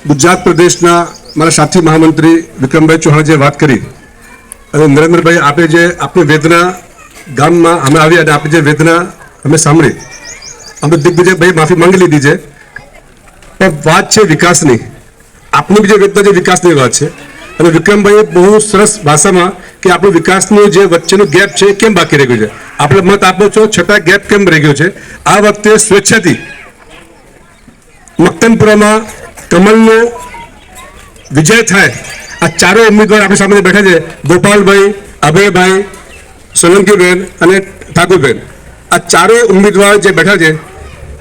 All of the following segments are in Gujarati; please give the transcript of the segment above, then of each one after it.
ગુજરાત પ્રદેશના મારા સાથી મહામંત્રી વિક્રમભાઈ ચૌહાણ જે વાત કરી અને નરેન્દ્રભાઈ આપે જે આપની વેદના ગામમાં અમે આવ્યા અને આપણી જે વેદના અમે સાંભળી, અમે દિગ્વિજયભાઈ માફી માંગી લીધી છે, પણ વાત છે વિકાસની. આપની બી જે વેદના છે વિકાસની વાત છે અને વિક્રમભાઈએ બહુ સરસ ભાષામાં કે આપણું વિકાસનું જે વચ્ચેનું ગેપ છે એ કેમ બાકી રહી ગયું છે, આપણે મત આપો છો છતાં ગેપ કેમ રહી ગયો છે. આ વખતે સ્વેચ્છાથી મક્તનપુરામાં કમલનો વિજય થાય. આ ચારો ઉમેદવાર આપણી સામે બેઠા છે, ગોપાલભાઈ, અભયભાઈ, સોલંકીબેન અને ઠાકોરબેન. આ ચારો ઉમેદવાર જે બેઠા છે,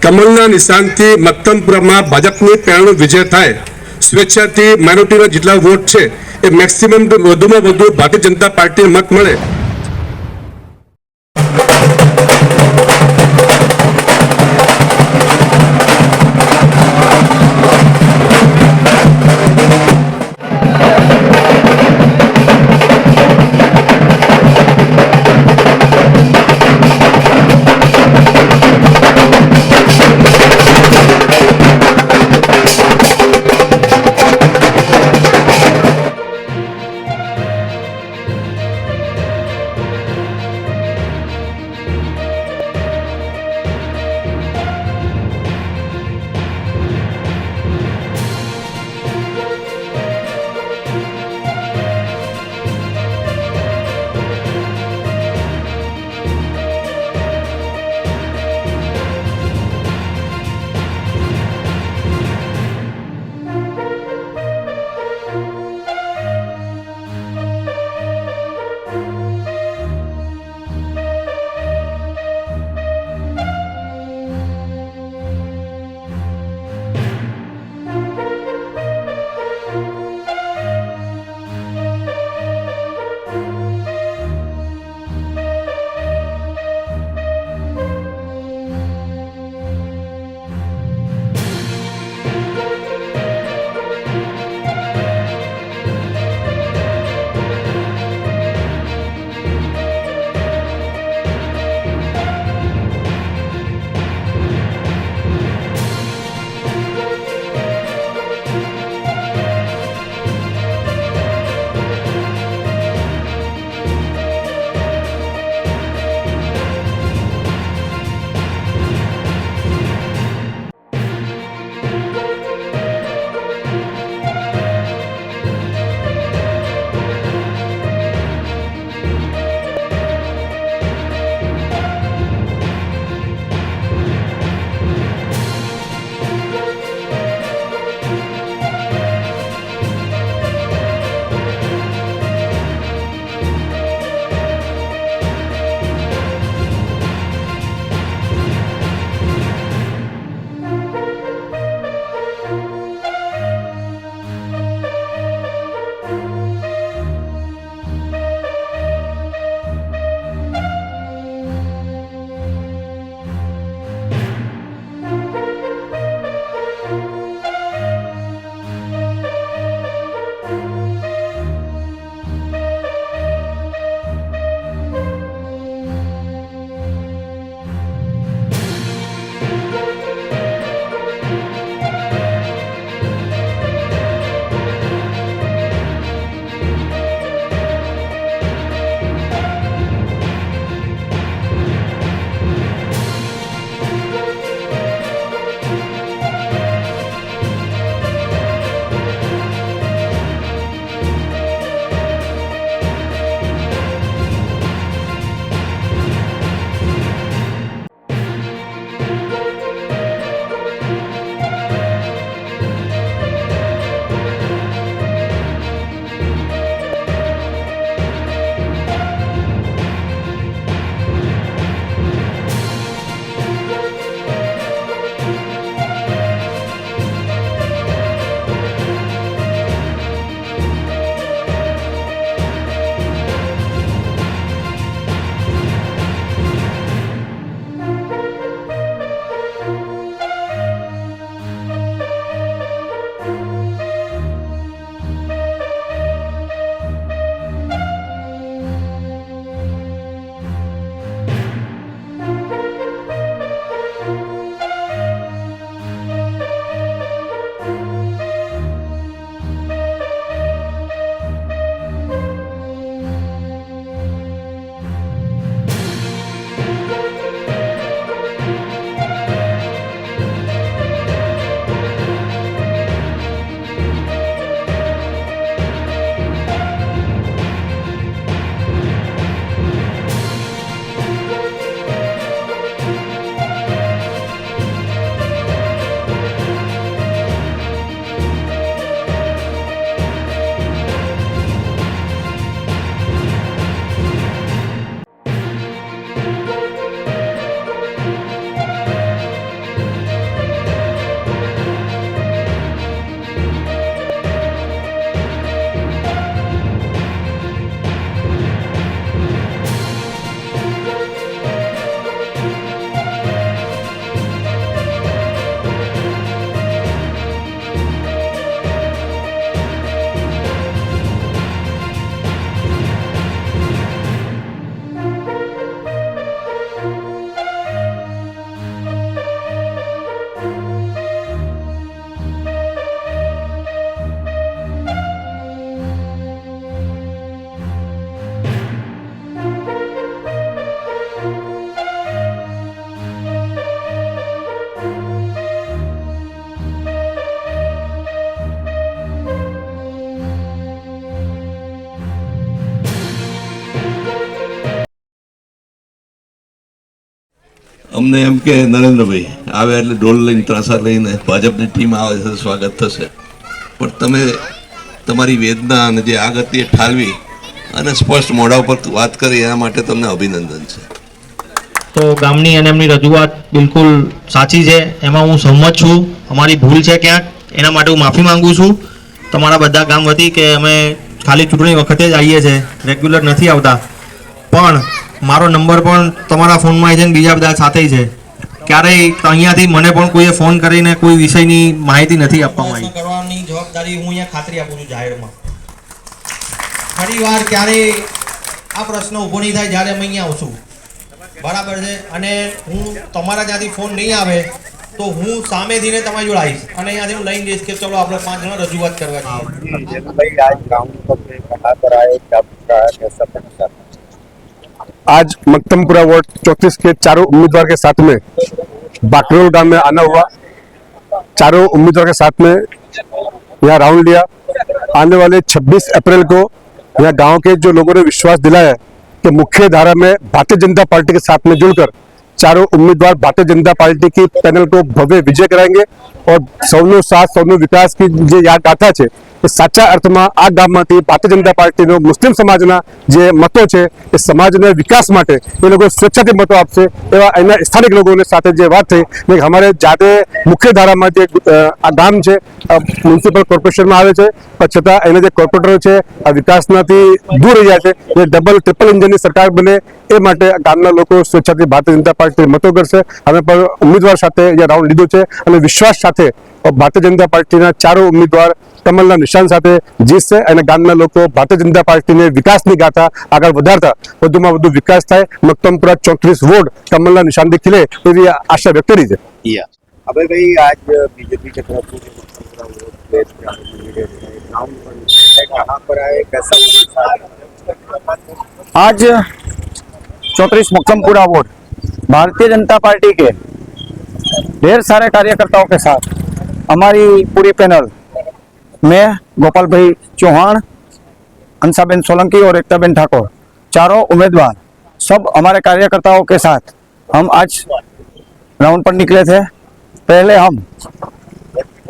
કમલના નિશાનથી મક્તનપુરામાં ભાજપની પેરણનો વિજય થાય. સ્વેચ્છાથી માઇનોરિટીના જેટલા વોટ છે એ મેક્સિમમ વધુમાં વધુ ભારતીય જનતા પાર્ટીને મત મળે. અમને એમ કે નરેન્દ્રભાઈ આવે એટલે ઢોલ લઈને ત્રાસા લઈને ભાજપની ટીમ આવે છે, સ્વાગત થશે. પણ તમે તમારી વેદના અને જે આ ગતિએ ઠાલવી અને સ્પષ્ટ મોઢા ઉપર વાત કરી એના માટે તમને અભિનંદન છે. તો ગામની અને એમની રજૂઆત બિલકુલ સાચી છે, એમાં હું સહમત છું. અમારી ભૂલ છે ક્યાંક, એના માટે હું માફી માંગુ છું તમારા બધા ગામ વતી કે અમે ખાલી ચૂંટણી વખતે જ આવીએ છીએ, રેગ્યુલર નથી આવતા. પણ મારો નંબર પણ તમારા ફોનમાં છે ને બીજા બધા સાથે છે. ક્યારેય અહીંયાથી મને પણ કોઈએ ફોન કરીને કોઈ વિષયની માહિતી નથી આપવામાં આવી. કરવાની જવાબદારી હું અહીંયા ખાતરી આપું છું જાહેરમાં. ફરી વાર ક્યારેય આ પ્રશ્ન ઊભો નહીં થાય જ્યારે અમે અહીંયા આવશું, બરાબર છે. અને હું તમારા ત્યાંથી ફોન નહીં આવે તો હું સામેથી ને તમારી જોડે આવીશ અને અહીંયાથી હું લઈને જઈશ કે ચલો આપણે 5 જણા રજૂઆત કરવા જઈએ. आज मक्तमपुरा वार्ड 34 के चारों उम्मीदवार के साथ में बाकरोल गांव में आना हुआ। चारों उम्मीदवार के साथ में यहाँ राउंड लिया। आने वाले 26 अप्रैल को यहाँ गांव के जो लोगों ने विश्वास दिलाया कि मुख्य धारा में भारतीय जनता पार्टी के साथ में जुड़कर चारों उम्मीदवार भारतीय जनता पार्टी की पैनल को भव्य विजय कराएंगे और सौनो साथ सौनो विकास की जो याद गाथा है એ સાચા અર્થમાં આ ગામમાંથી ભારતીય જનતા પાર્ટીનો મુસ્લિમ સમાજના જે મતો છે એ સમાજના વિકાસ માટે એ લોકો સ્વેચ્છાથી મતો આપશે એવા અહીંના સ્થાનિક લોકોને સાથે જે વાત થઈ કે અમારે જાતે મુખ્ય ધારામાં જે આ ગામ છે મ્યુનિસિપલ કોર્પોરેશનમાં આવે છે પણ છતાં એના જે કોર્પોરેટરો છે આ વિકાસનાથી દૂર રહી જાય છે એ ડબલ ટ્રિપલ ઇન્જિનની સરકાર બને એ માટે ગામના લોકો સ્વેચ્છાથી ભારતીય જનતા પાર્ટી મતો કરશે. અમે પણ ઉમેદવાર સાથે જે રાઉન્ડ લીધો છે અને વિશ્વાસ સાથે ભારતીય જનતા પાર્ટીના ચારો ઉમેદવાર કમલના નિશાન સાથે જીતશે અને ગામના લોકો ભારતીય જનતા પાર્ટીને વિકાસની ગાથા આગળ વધારતા વધુમાં વધુ વિકાસ થાય, મક્તમપુરા 34 વોર્ડ કમલના નિશાનથી ખીલે એવી આશા વ્યક્ત કરી છે. अबे भाई आज बीजेपी के तरफ से कहाँ पर आए, कैसा आज 34 मक्तमपुरा वार्ड भारतीय जनता पार्टी के ढेर सारे कार्यकर्ताओं के साथ हमारी पूरी पैनल मैं गोपाल भाई चौहान, अंसाबेन सोलंकी और एकताबेन ठाकुर चारों उम्मीदवार सब हमारे कार्यकर्ताओं के साथ हम आज राउंड पर निकले थे। पहले हम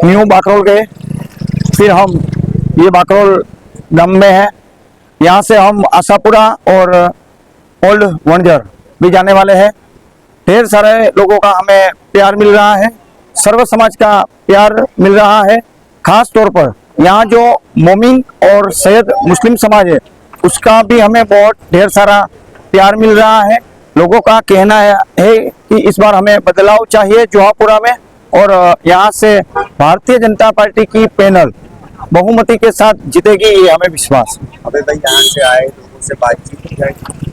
न्यू बाकरोल गए, फिर हम ये बाकरोल गांव में है, यहाँ से हम आशापुरा और ओल्ड वंजर भी जाने वाले हैं। ढेर सारे लोगों का हमें प्यार मिल रहा है, सर्व समाज का प्यार मिल रहा है। खास तौर पर यहाँ जो मोमिन और सैयद मुस्लिम समाज है उसका भी हमें बहुत ढेर सारा प्यार मिल रहा है। लोगों का कहना है कि इस बार हमें बदलाव चाहिए जोहापुरा में और यहाँ से भारतीय जनता पार्टी की पैनल बहुमति के साथ जीतेगी, ये हमें विश्वास। अबे भाई यहाँ से आए लोगों से बातचीत की जाए,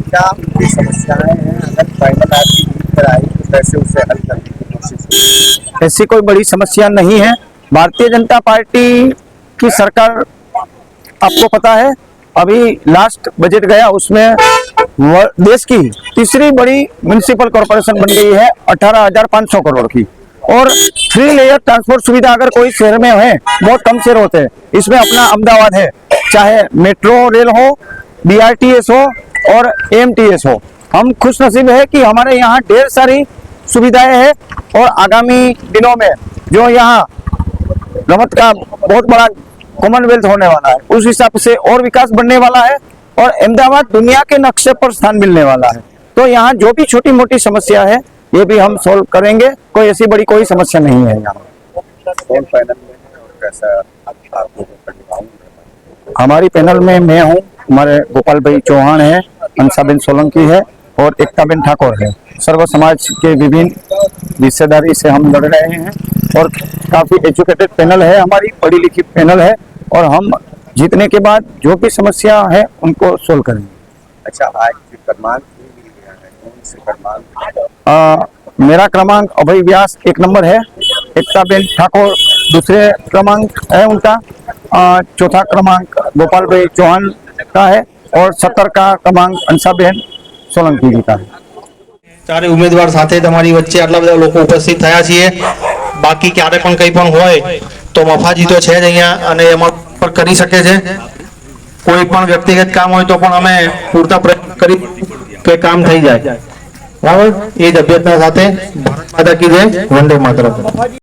क्या उनकी समस्याएं हैं, अगर पैनल आपकी कर आई तो कैसे उसे हल करने की कोशिश? ऐसी कोई बड़ी समस्या नहीं है। भारतीय जनता पार्टी की सरकार आपको पता है, अभी लास्ट बजट गया उसमें देश की तीसरी बड़ी म्युनिसिपल कॉर्पोरेशन बन गई है 18,500 करोड़ की और 3 लेयर ट्रांसपोर्ट सुविधा अगर कोई शहर में है, बहुत कम शहर होते हैं, इसमें अपना अहमदाबाद है, चाहे मेट्रो रेल हो, BRTS हो और AMTS हो। हम खुश नसीब है कि हमारे यहाँ ढेर सारी सुविधाएं हैं और आगामी दिनों में जो यहाँ रमत का बहुत बड़ा कॉमनवेल्थ होने वाला है, उस हिसाब से और विकास बढ़ने वाला है और अहमदाबाद दुनिया के नक्शे पर स्थान मिलने वाला है। तो यहाँ जो भी छोटी मोटी समस्या है ये भी हम सॉल्व करेंगे, कोई ऐसी बड़ी कोई समस्या नहीं है यहाँ। कौन पैनल में है और कैसा आपको हमारी पैनल में मैं हूँ, हमारे गोपाल भाई चौहान है, अंसाबेन सोलंकी है और एकताबेन ठाकुर है। सर्व समाज के विभिन्न हिस्सेदारी से हम लड़ रहे हैं और काफी एजुकेटेड पैनल है, हमारी पढ़ी लिखी पैनल है और हम जीतने के बाद जो भी समस्या है उनको सोल्व करेंगे। अच्छा, आज क्रमांक कौन से क्रमांक? मेरा क्रमांक अभय व्यास 1 नंबर है, एकताबेन ठाकुर दूसरे क्रमांक है उनका, चौथा क्रमांक गोपाल भाई चौहान का है और 70 का क्रमांक अंसाबेन सोलंकी जी का है। ચારે ઉમેદવાર સાથે તમારી વચ્ચે આટલા બધા લોકો ઉપસ્થિત થયા છીએ. બાકી ક્યારે પણ કંઈ પણ હોય તો મફાજી તો છે જ અહીંયા અને એમાં પર કરી શકે છે. કોઈ પણ વ્યક્તિગત કામ હોય તો પણ અમે પૂરતા પ્રયત્ન કરી કે કામ થઈ જાય. બરાબર, એ જ અભ્યર્થના સાથે ભારત માતા કી જય, વંદે માતરમ.